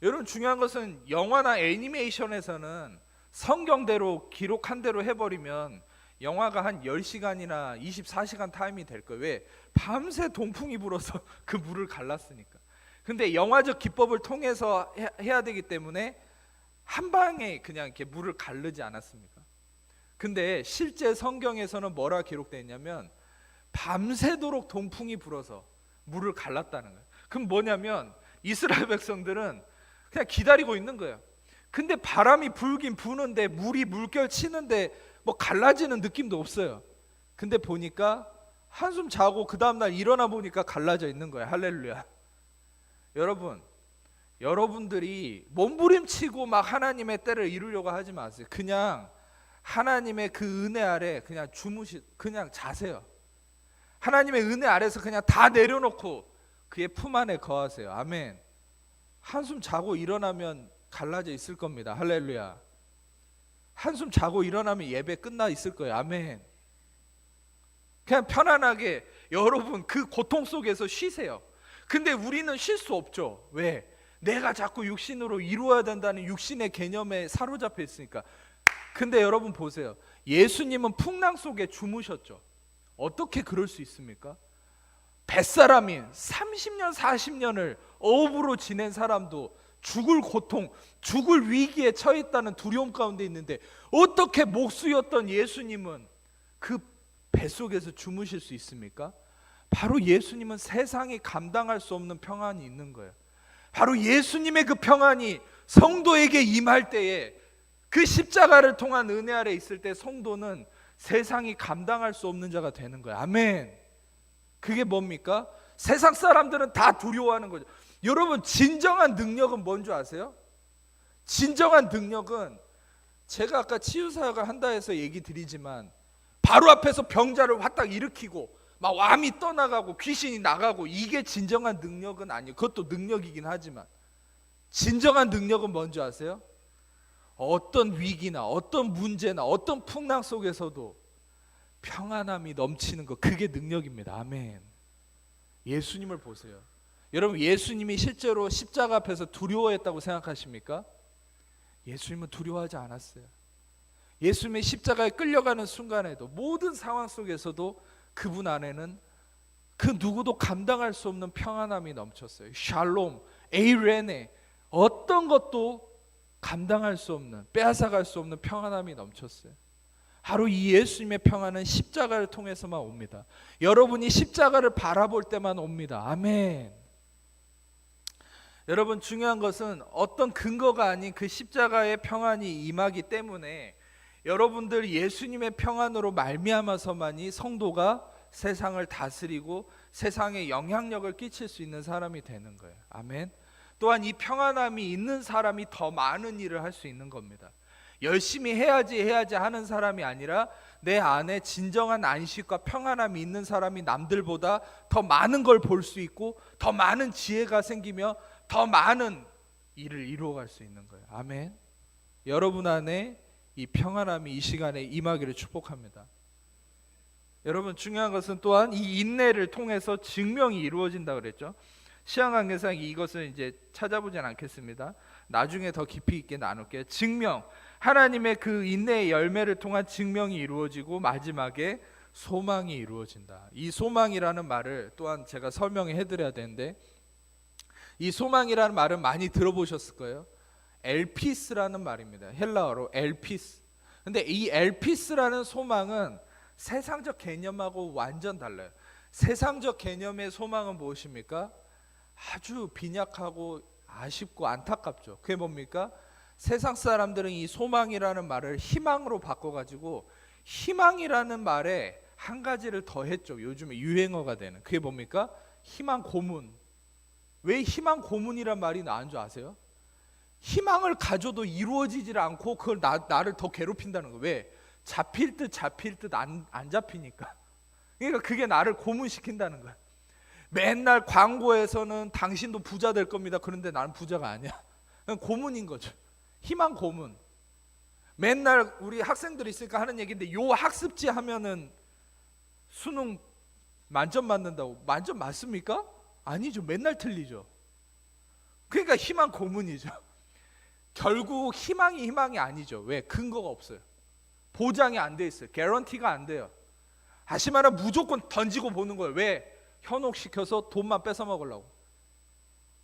여러분, 중요한 것은 영화나 애니메이션에서는 성경대로 기록한 대로 해버리면 영화가 한 10시간이나 24시간 타임이 될 거예요. 왜? 밤새 동풍이 불어서 그 물을 갈랐으니까. 근데 영화적 기법을 통해서 해야 되기 때문에 한 방에 그냥 이렇게 물을 가르지 않았습니까? 근데 실제 성경에서는 뭐라 기록되어 있냐면 밤새도록 동풍이 불어서 물을 갈랐다는 거예요. 그럼 뭐냐면 이스라엘 백성들은 그냥 기다리고 있는 거예요. 근데 바람이 불긴 부는데 물이 물결 치는데 뭐 갈라지는 느낌도 없어요. 근데 보니까 한숨 자고 그 다음날 일어나 보니까 갈라져 있는 거예요. 할렐루야. 여러분, 여러분들이 몸부림치고 막 하나님의 때를 이루려고 하지 마세요. 그냥 하나님의 그 은혜 아래 그냥 그냥 자세요. 하나님의 은혜 아래서 그냥 다 내려놓고 그의 품 안에 거하세요. 아멘. 한숨 자고 일어나면 갈라져 있을 겁니다. 할렐루야. 한숨 자고 일어나면 예배 끝나 있을 거예요. 아멘. 그냥 편안하게 여러분 그 고통 속에서 쉬세요. 근데 우리는 쉴 수 없죠. 왜? 내가 자꾸 육신으로 이루어야 된다는 육신의 개념에 사로잡혀 있으니까. 근데 여러분 보세요. 예수님은 풍랑 속에 주무셨죠. 어떻게 그럴 수 있습니까? 뱃사람이 30년 40년을 어업으로 지낸 사람도 죽을 고통, 죽을 위기에 처해 있다는 두려움 가운데 있는데 어떻게 목수였던 예수님은 그 뱃속에서 주무실 수 있습니까? 바로 예수님은 세상이 감당할 수 없는 평안이 있는 거예요. 바로 예수님의 그 평안이 성도에게 임할 때에 그 십자가를 통한 은혜 아래 있을 때 성도는 세상이 감당할 수 없는 자가 되는 거예요. 아멘. 그게 뭡니까? 세상 사람들은 다 두려워하는 거죠. 여러분, 진정한 능력은 뭔지 아세요? 진정한 능력은 제가 아까 치유사역을 한다 해서 얘기 드리지만 바로 앞에서 병자를 화딱 일으키고 막 암이 떠나가고 귀신이 나가고 이게 진정한 능력은 아니에요. 그것도 능력이긴 하지만 진정한 능력은 뭔지 아세요? 어떤 위기나 어떤 문제나 어떤 풍랑 속에서도 평안함이 넘치는 것, 그게 능력입니다. 아멘. 예수님을 보세요. 여러분, 예수님이 실제로 십자가 앞에서 두려워했다고 생각하십니까? 예수님은 두려워하지 않았어요. 예수님의 십자가에 끌려가는 순간에도 모든 상황 속에서도 그분 안에는 그 누구도 감당할 수 없는 평안함이 넘쳤어요. 샬롬, 에이레네, 어떤 것도 감당할 수 없는, 빼앗아갈 수 없는 평안함이 넘쳤어요. 바로 이 예수님의 평안은 십자가를 통해서만 옵니다. 여러분이 십자가를 바라볼 때만 옵니다. 아멘. 여러분, 중요한 것은 어떤 근거가 아닌 그 십자가의 평안이 임하기 때문에 여러분들 예수님의 평안으로 말미암아서만이 성도가 세상을 다스리고 세상에 영향력을 끼칠 수 있는 사람이 되는 거예요. 아멘. 또한 이 평안함이 있는 사람이 더 많은 일을 할 수 있는 겁니다. 열심히 해야지 하는 사람이 아니라 내 안에 진정한 안식과 평안함이 있는 사람이 남들보다 더 많은 걸 볼 수 있고 더 많은 지혜가 생기며 더 많은 일을 이루어갈 수 있는 거예요. 아멘. 여러분 안에 이 평안함이 이 시간에 임하기를 축복합니다. 여러분, 중요한 것은 또한 이 인내를 통해서 증명이 이루어진다 그랬죠. 시향관계상 이것을 이제 찾아보진 않겠습니다. 나중에 더 깊이 있게 나눌게요. 증명, 하나님의 그 인내의 열매를 통한 증명이 이루어지고 마지막에 소망이 이루어진다. 이 소망이라는 말을 또한 제가 설명해 드려야 되는데, 이 소망이라는 말은 많이 들어보셨을 거예요. 엘피스라는 말입니다. 헬라어로 엘피스. 근데 이 엘피스라는 소망은 세상적 개념하고 완전 달라요. 세상적 개념의 소망은 무엇입니까? 아주 빈약하고 아쉽고 안타깝죠. 그게 뭡니까? 세상 사람들은 이 소망이라는 말을 희망으로 바꿔가지고 희망이라는 말에 한 가지를 더했죠. 요즘에 유행어가 되는. 그게 뭡니까? 희망 고문. 왜 희망 고문이란 말이 나온 줄 아세요? 희망을 가져도 이루어지질 않고 그걸 나를 더 괴롭힌다는 거예요. 왜? 잡힐 듯 안 잡히니까. 그러니까 그게 나를 고문시킨다는 거야. 맨날 광고에서는 당신도 부자 될 겁니다. 그런데 나는 부자가 아니야. 그냥 고문인 거죠. 희망 고문. 맨날 우리 학생들이 있으니까 하는 얘기인데, 요 학습지 하면은 수능 만점 맞는다고. 만점 맞습니까? 아니죠. 맨날 틀리죠. 그러니까 희망 고문이죠. 결국 희망이 아니죠. 왜? 근거가 없어요. 보장이 안 돼 있어요. 개런티가 안 돼요. 하지만 무조건 던지고 보는 거예요. 왜? 현혹시켜서 돈만 뺏어 먹으려고.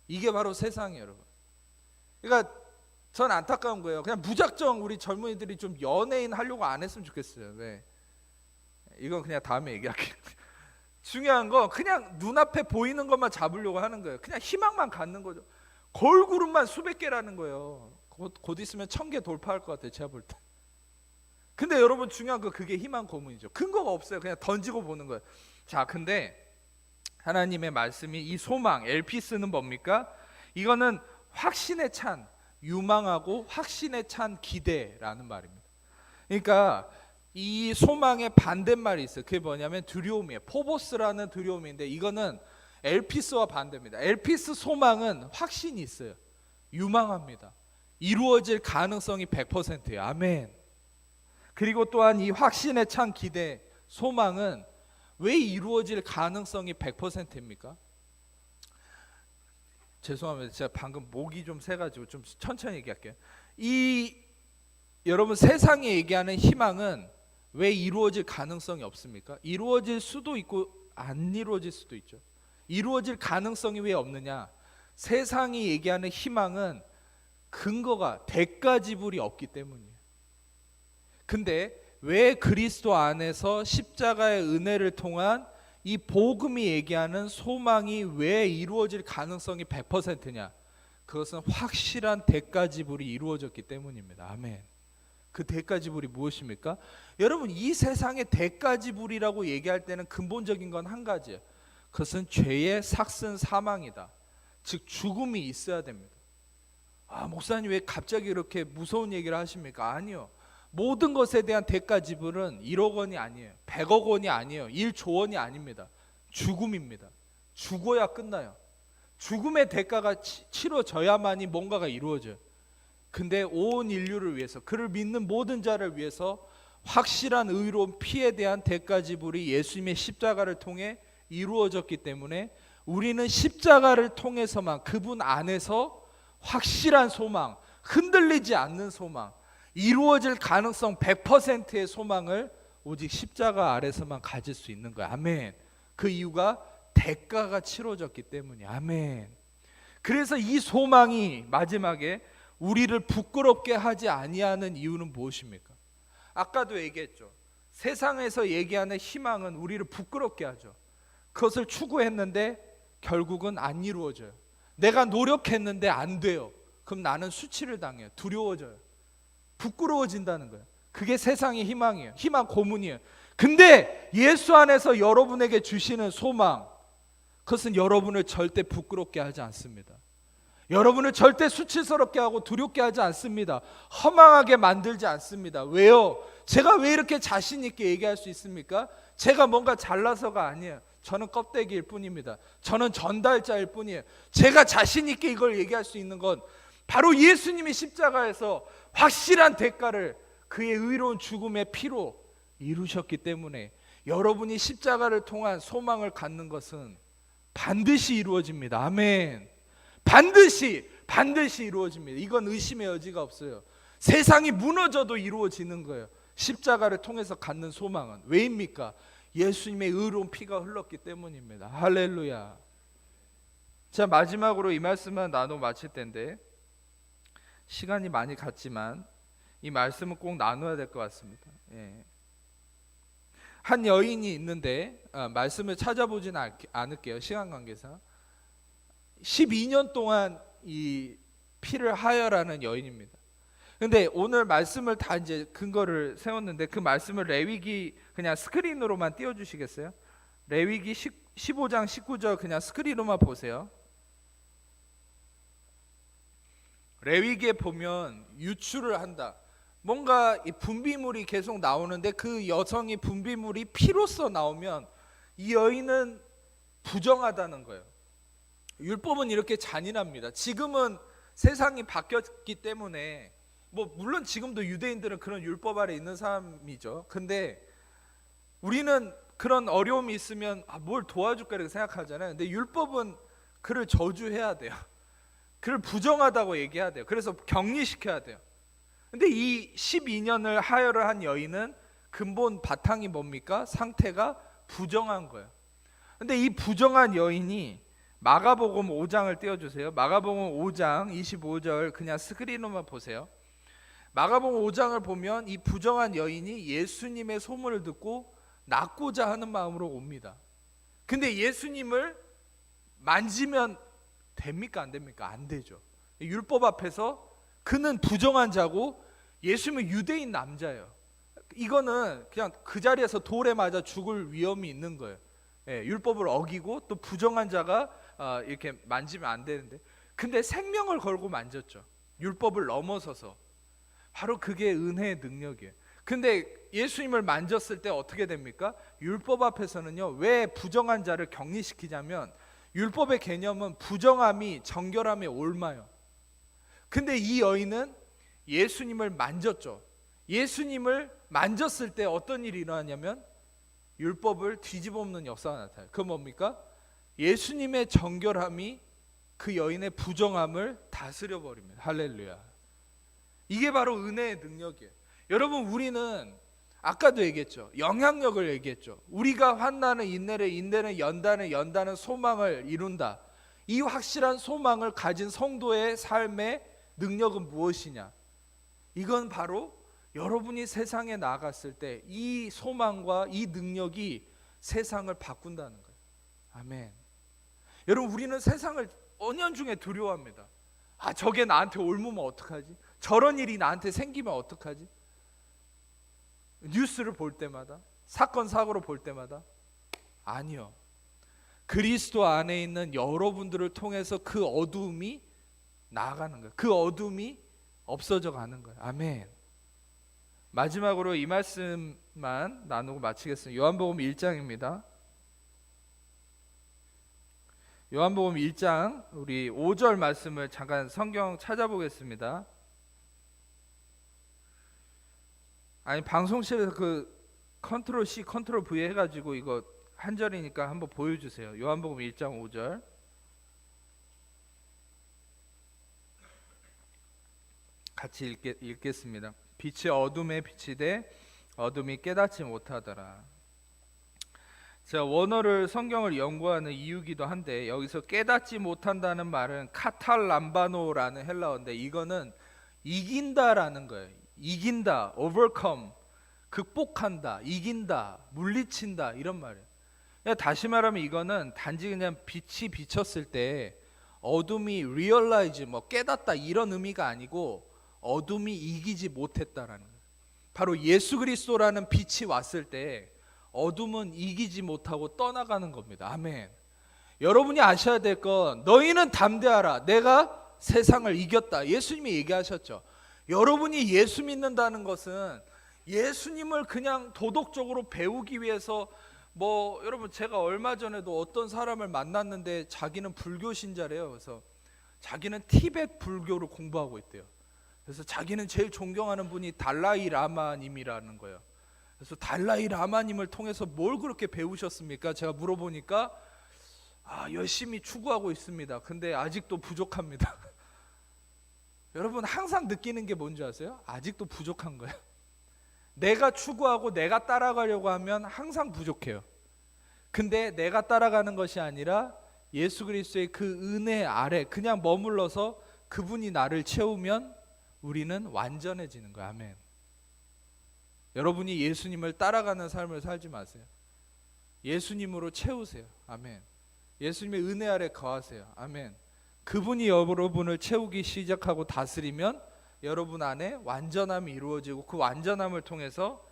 이게 바로 세상이에요, 여러분. 그러니까 전 안타까운 거예요. 그냥 무작정 우리 젊은이들이 좀 연예인 하려고 안 했으면 좋겠어요. 왜? 이건 그냥 다음에 얘기할게요. 중요한 건 그냥 눈앞에 보이는 것만 잡으려고 하는 거예요. 그냥 희망만 갖는 거죠. 걸그룹만 수백 개라는 거예요. 곧 있으면 1000개 돌파할 것 같아요, 제가 볼 때. 근데 여러분 중요한 거, 그게 희망 고문이죠. 근거가 없어요. 그냥 던지고 보는 거예요. 자, 근데 하나님의 말씀이 이 소망, 엘피스는 뭡니까? 이거는 확신에 찬, 유망하고 확신에 찬 기대라는 말입니다. 그러니까 이 소망의 반대말이 있어요. 그게 뭐냐면 두려움이에요. 포보스라는 두려움인데, 이거는 엘피스와 반대입니다. 엘피스 소망은 확신이 있어요. 유망합니다. 이루어질 가능성이 100%예요. 아멘. 그리고 또한 이 확신에 찬 기대, 소망은 왜 이루어질 가능성이 100%입니까? 죄송합니다. 제가 방금 목이 좀 새가지고 좀 천천히 얘기할게요. 여러분, 세상에 얘기하는 희망은 왜 이루어질 가능성이 없습니까? 이루어질 수도 있고 안 이루어질 수도 있죠. 이루어질 가능성이 왜 없느냐? 세상이 얘기하는 희망은 근거가, 대가 지불이 없기 때문이에요. 근데 왜 그리스도 안에서 십자가의 은혜를 통한 이 복음이 얘기하는 소망이 왜 이루어질 가능성이 100%냐? 그것은 확실한 대가 지불이 이루어졌기 때문입니다. 아멘. 그 대가 지불이 무엇입니까? 여러분, 이 세상의 대가 지불이라고 얘기할 때는 근본적인 건 한 가지예요. 그것은 죄의 삭슨 사망이다. 즉 죽음이 있어야 됩니다. 아, 목사님 왜 갑자기 이렇게 무서운 얘기를 하십니까? 아니요. 모든 것에 대한 대가 지불은 1억 원이 아니에요. 100억 원이 아니에요. 1조 원이 아닙니다. 죽음입니다. 죽어야 끝나요. 죽음의 대가가 치러져야만이 뭔가가 이루어져요. 근데 온 인류를 위해서, 그를 믿는 모든 자를 위해서 확실한 의로운 피에 대한 대가 지불이 예수님의 십자가를 통해 이루어졌기 때문에 우리는 십자가를 통해서만, 그분 안에서 확실한 소망, 흔들리지 않는 소망, 이루어질 가능성 100%의 소망을 오직 십자가 아래서만 가질 수 있는 거야. 아멘. 그 이유가 대가가 치러졌기 때문이야. 아멘. 그래서 이 소망이 마지막에 우리를 부끄럽게 하지 아니하는 이유는 무엇입니까? 아까도 얘기했죠. 세상에서 얘기하는 희망은 우리를 부끄럽게 하죠. 그것을 추구했는데 결국은 안 이루어져요. 내가 노력했는데 안 돼요. 그럼 나는 수치를 당해요. 두려워져요. 부끄러워진다는 거예요. 그게 세상의 희망이에요. 희망 고문이에요. 근데 예수 안에서 여러분에게 주시는 소망, 그것은 여러분을 절대 부끄럽게 하지 않습니다. 여러분을 절대 수치스럽게 하고 두렵게 하지 않습니다. 허망하게 만들지 않습니다. 왜요? 제가 왜 이렇게 자신 있게 얘기할 수 있습니까? 제가 뭔가 잘나서가 아니에요. 저는 껍데기일 뿐입니다. 저는 전달자일 뿐이에요. 제가 자신 있게 이걸 얘기할 수 있는 건 바로 예수님이 십자가에서 확실한 대가를 그의 의로운 죽음의 피로 이루셨기 때문에 여러분이 십자가를 통한 소망을 갖는 것은 반드시 이루어집니다. 아멘. 반드시 이루어집니다. 이건 의심의 여지가 없어요. 세상이 무너져도 이루어지는 거예요. 십자가를 통해서 갖는 소망은 왜입니까? 예수님의 의로운 피가 흘렀기 때문입니다. 할렐루야. 자, 마지막으로 이 말씀만 나눠 마칠 텐데 시간이 많이 갔지만 이 말씀은 꼭 나눠야 될 것 같습니다. 예. 한 여인이 있는데 말씀을 찾아보진 않을게요. 시간 관계상 12년 동안 이 피를 하혈하는 여인입니다. 근데 오늘 말씀을 다 이제 근거를 세웠는데 그 말씀을 레위기 그냥 스크린으로만 띄워주시겠어요? 레위기 15장 19절 그냥 스크린으로만 보세요. 레위기에 보면 유출을 한다. 뭔가 이 분비물이 계속 나오는데 그 여성이 분비물이 피로써 나오면 이 여인은 부정하다는 거예요. 율법은 이렇게 잔인합니다. 지금은 세상이 바뀌었기 때문에 물론 지금도 유대인들은 그런 율법 아래 있는 사람이죠. 근데 우리는 그런 어려움이 있으면 뭘 도와줄까 이렇게 생각하잖아요. 근데 율법은 그를 저주해야 돼요. 그를 부정하다고 얘기해야 돼요. 그래서 격리시켜야 돼요. 근데 이 12년을 하혈을 한 여인은 근본 바탕이 뭡니까? 상태가 부정한 거예요. 근데 이 부정한 여인이 마가복음 5장을 띄워주세요. 마가복음 5장 25절 그냥 스크린으로만 보세요. 마가복음 5장을 보면 이 부정한 여인이 예수님의 소문을 듣고 낫고자 하는 마음으로 옵니다. 근데 예수님을 만지면 됩니까? 안 됩니까? 안 되죠. 율법 앞에서 그는 부정한 자고 예수님은 유대인 남자예요. 이거는 그냥 그 자리에서 돌에 맞아 죽을 위험이 있는 거예요. 율법을 어기고 또 부정한 자가 이렇게 만지면 안 되는데, 근데 생명을 걸고 만졌죠. 율법을 넘어서서. 바로 그게 은혜의 능력이에요. 근데 예수님을 만졌을 때 어떻게 됩니까? 율법 앞에서는요, 왜 부정한 자를 격리시키냐면 율법의 개념은 부정함이 정결함에 옮아요. 근데 이 여인은 예수님을 만졌죠. 예수님을 만졌을 때 어떤 일이 일어나냐면 율법을 뒤집어엎는 역사가 나타나요. 그건 뭡니까? 예수님의 정결함이 그 여인의 부정함을 다스려 버립니다. 할렐루야. 이게 바로 은혜의 능력이에요. 여러분, 우리는 아까도 얘기했죠. 영향력을 얘기했죠. 우리가 환난은 인내를, 인내는 연단을, 연단은 소망을 이룬다. 이 확실한 소망을 가진 성도의 삶의 능력은 무엇이냐? 이건 바로 여러분이 세상에 나갔을 때 이 소망과 이 능력이 세상을 바꾼다는 거예요. 아멘. 여러분, 우리는 세상을 은연중에 두려워합니다. 저게 나한테 옮으면 어떡하지? 저런 일이 나한테 생기면 어떡하지? 뉴스를 볼 때마다, 사건 사고를 볼 때마다. 아니요. 그리스도 안에 있는 여러분들을 통해서 그 어두움이 나아가는 거예요. 그 어두움이 없어져 가는 거예요. 아멘. 마지막으로 이 말씀만 나누고 마치겠습니다. 요한복음 1장입니다. 요한복음 1장 우리 5절 말씀을 잠깐 성경 찾아보겠습니다. 아니, 방송실에서 그 컨트롤 C, 컨트롤 V 해가지고 이거 한 절이니까 한번 보여주세요. 요한복음 1장 5절. 같이 읽겠습니다. 빛이 어둠에 비치되 어둠이 깨닫지 못하더라. 제가 원어를 성경을 연구하는 이유기도 한데, 여기서 깨닫지 못한다는 말은 카탈람바노라는 헬라어인데, 이거는 이긴다라는 거예요. 이긴다, overcome, 극복한다, 이긴다, 물리친다, 이런 말이에요. 다시 말하면 이거는 단지 그냥 빛이 비쳤을 때 어둠이 realize, 깨닫다 이런 의미가 아니고 어둠이 이기지 못했다라는 거예요. 바로 예수 그리스도라는 빛이 왔을 때 어둠은 이기지 못하고 떠나가는 겁니다. 아멘. 여러분이 아셔야 될 건, 너희는 담대하라, 내가 세상을 이겼다. 예수님이 얘기하셨죠. 여러분이 예수 믿는다는 것은 예수님을 그냥 도덕적으로 배우기 위해서, 여러분, 제가 얼마 전에도 어떤 사람을 만났는데 자기는 불교 신자래요. 그래서 자기는 티베트 불교를 공부하고 있대요. 그래서 자기는 제일 존경하는 분이 달라이 라마님이라는 거예요. 그래서 달라이 라마님을 통해서 뭘 그렇게 배우셨습니까? 제가 물어보니까 열심히 추구하고 있습니다. 근데 아직도 부족합니다. 여러분, 항상 느끼는 게 뭔지 아세요? 아직도 부족한 거예요. 내가 추구하고 내가 따라가려고 하면 항상 부족해요. 근데 내가 따라가는 것이 아니라 예수 그리스도의 그 은혜 아래 그냥 머물러서 그분이 나를 채우면 우리는 완전해지는 거예요. 아멘. 여러분이 예수님을 따라가는 삶을 살지 마세요. 예수님으로 채우세요. 아멘. 예수님의 은혜 아래 거하세요. 아멘. 그분이 여러분을 채우기 시작하고 다스리면 여러분 안에 완전함이 이루어지고 그 완전함을 통해서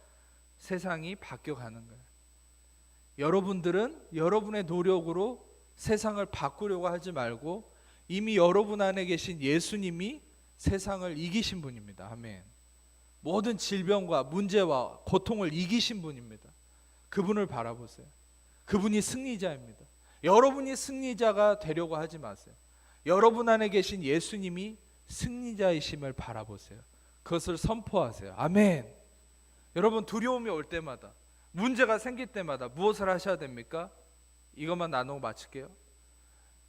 세상이 바뀌어가는 거예요. 여러분들은 여러분의 노력으로 세상을 바꾸려고 하지 말고 이미 여러분 안에 계신 예수님이 세상을 이기신 분입니다. 아멘. 모든 질병과 문제와 고통을 이기신 분입니다. 그분을 바라보세요. 그분이 승리자입니다. 여러분이 승리자가 되려고 하지 마세요. 여러분 안에 계신 예수님이 승리자이심을 바라보세요. 그것을 선포하세요. 아멘. 여러분 두려움이 올 때마다, 문제가 생길 때마다 무엇을 하셔야 됩니까? 이것만 나누고 마칠게요.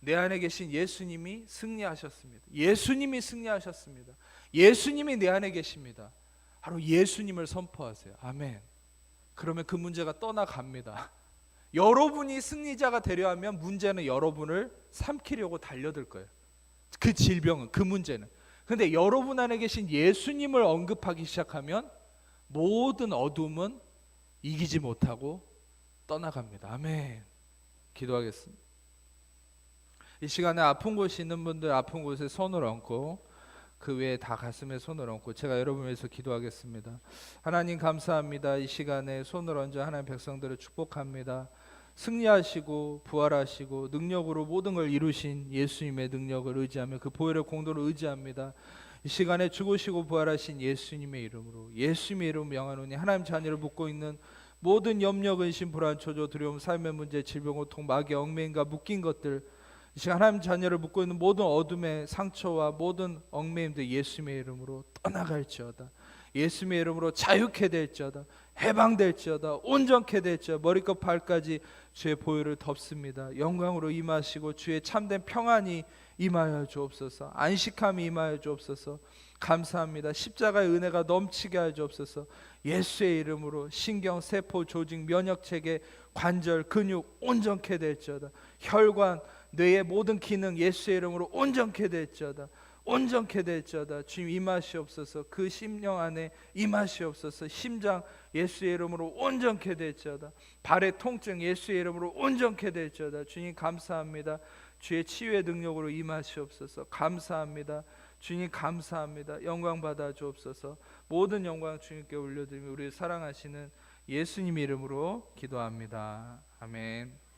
내 안에 계신 예수님이 승리하셨습니다. 예수님이 승리하셨습니다. 예수님이 내 안에 계십니다. 바로 예수님을 선포하세요. 아멘. 그러면 그 문제가 떠나갑니다. 여러분이 승리자가 되려 하면 문제는 여러분을 삼키려고 달려들 거예요. 그 질병은, 그 문제는. 근데 여러분 안에 계신 예수님을 언급하기 시작하면 모든 어둠은 이기지 못하고 떠나갑니다. 아멘. 기도하겠습니다. 이 시간에 아픈 곳이 있는 분들, 아픈 곳에 손을 얹고, 그 외에 다 가슴에 손을 얹고 제가 여러분을 위해서 기도하겠습니다. 하나님 감사합니다. 이 시간에 손을 얹어 하나님 백성들을 축복합니다. 승리하시고 부활하시고 능력으로 모든 걸 이루신 예수님의 능력을 의지하며 그 보혈의 공로를 의지합니다. 이 시간에 죽으시고 부활하신 예수님의 이름으로, 예수님의 이름으로 명하노니 하나님 자녀를 묶고 있는 모든 염려, 근심, 불안, 초조, 두려움, 삶의 문제, 질병, 고통, 마귀, 얽매임과 묶인 것들, 이 시간 하나님 자녀를 묶고 있는 모든 어둠의 상처와 모든 얽매임들 예수님의 이름으로 떠나갈지어다. 예수님의 이름으로 자유케 될지어다. 해방될지어다. 온전케 될지어다. 머리끝 발까지 주의 보혈을 덮습니다. 영광으로 임하시고 주의 참된 평안이 임하여 주옵소서. 안식함이 임하여 주옵소서. 감사합니다. 십자가의 은혜가 넘치게 하여 주옵소서. 예수의 이름으로 신경, 세포, 조직, 면역체계, 관절, 근육 온전케 될지어다. 혈관, 뇌의 모든 기능 예수의 이름으로 온전케 될지어다. 온전케 될지어다. 주님 임하시옵소서. 그 심령 안에 임하시옵소서. 심장 예수의 이름으로 온전케 될지어다. 발의 통증 예수의 이름으로 온전케 될지어다. 주님 감사합니다. 주의 치유의 능력으로 임하시옵소서. 감사합니다. 주님 감사합니다. 영광 받아 주옵소서. 모든 영광 주님께 올려드리며 우리를 사랑하시는 예수님 이름으로 기도합니다. 아멘.